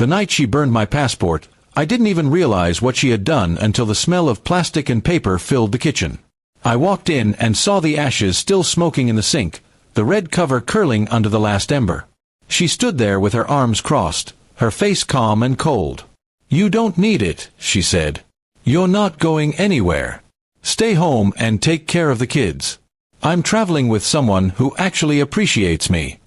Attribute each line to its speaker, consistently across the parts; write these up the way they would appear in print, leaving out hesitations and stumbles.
Speaker 1: The night she burned my passport, I didn't even realize what she had done until the smell of plastic and paper filled the kitchen. I walked in and saw the ashes still smoking in the sink, the red cover curling under the last ember. She stood there with her arms crossed, her face calm and cold. "You don't need it," she said. "You're not going anywhere. Stay home and take care of the kids. I'm traveling with someone who actually appreciates me."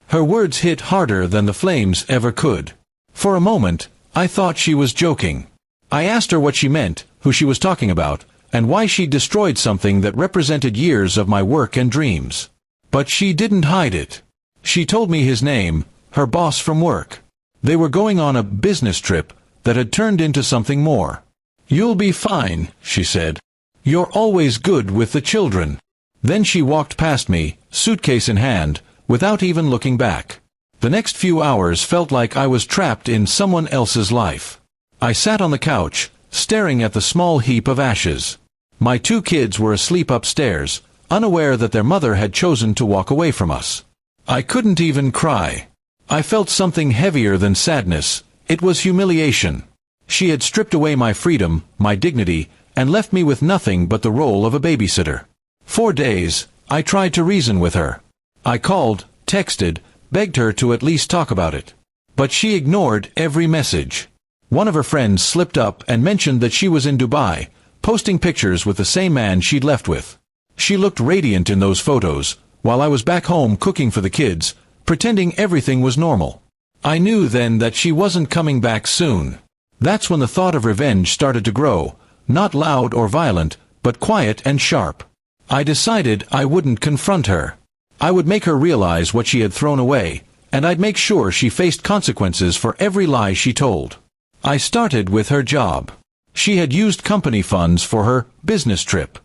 Speaker 1: Her words hit harder than the flames ever could. For a moment, I thought she was joking. I asked her what she meant, who she was talking about, and why she destroyed something that represented years of my work and dreams. But she didn't hide it. She told me his name, her boss from work. They were going on a business trip that had turned into something more. "You'll be fine," she said. "You're always good with the children." Then she walked past me, suitcase in hand, without even looking back. The next few hours felt like I was trapped in someone else's life. I sat on the couch, staring at the small heap of ashes. My 2 kids were asleep upstairs, unaware that their mother had chosen to walk away from us. I couldn't even cry. I felt something heavier than sadness. It was humiliation. She had stripped away my freedom, my dignity, and left me with nothing but the role of a babysitter. For days, I tried to reason with her. I called, texted, begged her to at least talk about it. But she ignored every message. One of her friends slipped up and mentioned that she was in Dubai, posting pictures with the same man she'd left with. She looked radiant in those photos, while I was back home cooking for the kids, pretending everything was normal. I knew then that she wasn't coming back soon. That's when the thought of revenge started to grow, not loud or violent, but quiet and sharp. I decided I wouldn't confront her. I would make her realize what she had thrown away, and I'd make sure she faced consequences for every lie she told. I started with her job. She had used company funds for her business trip.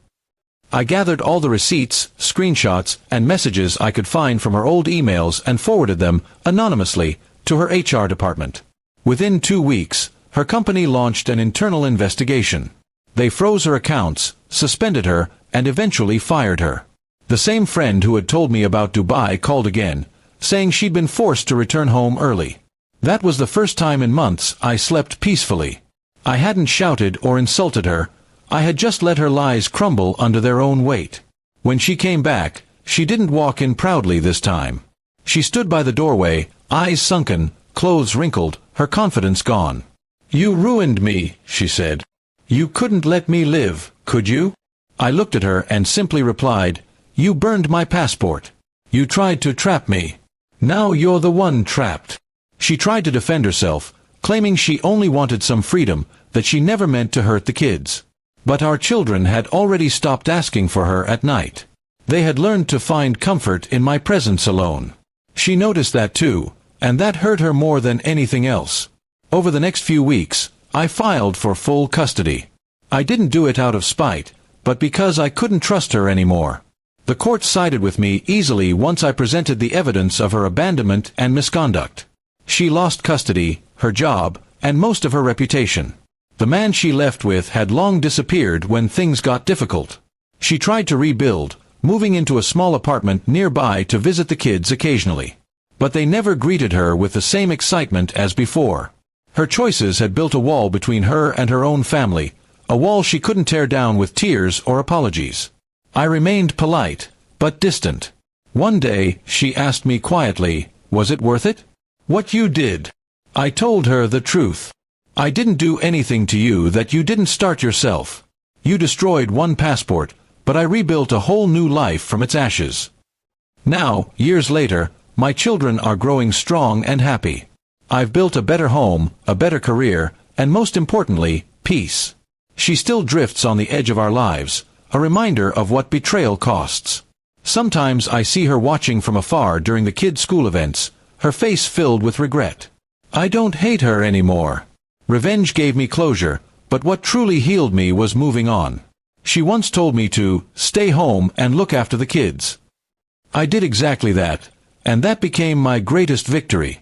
Speaker 1: I gathered all the receipts, screenshots, and messages I could find from her old emails and forwarded them, anonymously, to her HR department. Within 2 weeks, her company launched an internal investigation. They froze her accounts, suspended her, and eventually fired her. The same friend who had told me about Dubai called again, saying she'd been forced to return home early. That was the first time in months I slept peacefully. I hadn't shouted or insulted her. I had just let her lies crumble under their own weight. When she came back, she didn't walk in proudly this time. She stood by the doorway, eyes sunken, clothes wrinkled, her confidence gone. "You ruined me," she said. "You couldn't let me live, could you?" I looked at her and simply replied, "You burned my passport. You tried to trap me. Now you're the one trapped." She tried to defend herself, claiming she only wanted some freedom, that she never meant to hurt the kids. But our children had already stopped asking for her at night. They had learned to find comfort in my presence alone. She noticed that too, and that hurt her more than anything else. Over the next few weeks, I filed for full custody. I didn't do it out of spite, but because I couldn't trust her anymore. The court sided with me easily once I presented the evidence of her abandonment and misconduct. She lost custody, her job, and most of her reputation. The man she left with had long disappeared when things got difficult. She tried to rebuild, moving into a small apartment nearby to visit the kids occasionally. But they never greeted her with the same excitement as before. Her choices had built a wall between her and her own family, a wall she couldn't tear down with tears or apologies. I remained polite, but distant. One day, she asked me quietly, "Was it worth it? What you did?" I told her the truth. "I didn't do anything to you that you didn't start yourself. You destroyed one passport, but I rebuilt a whole new life from its ashes." Now, years later, my children are growing strong and happy. I've built a better home, a better career, and most importantly, peace. She still drifts on the edge of our lives, a reminder of what betrayal costs. Sometimes I see her watching from afar during the kids' school events, her face filled with regret. I don't hate her anymore. Revenge gave me closure, but what truly healed me was moving on. She once told me to stay home and look after the kids. I did exactly that, and that became my greatest victory.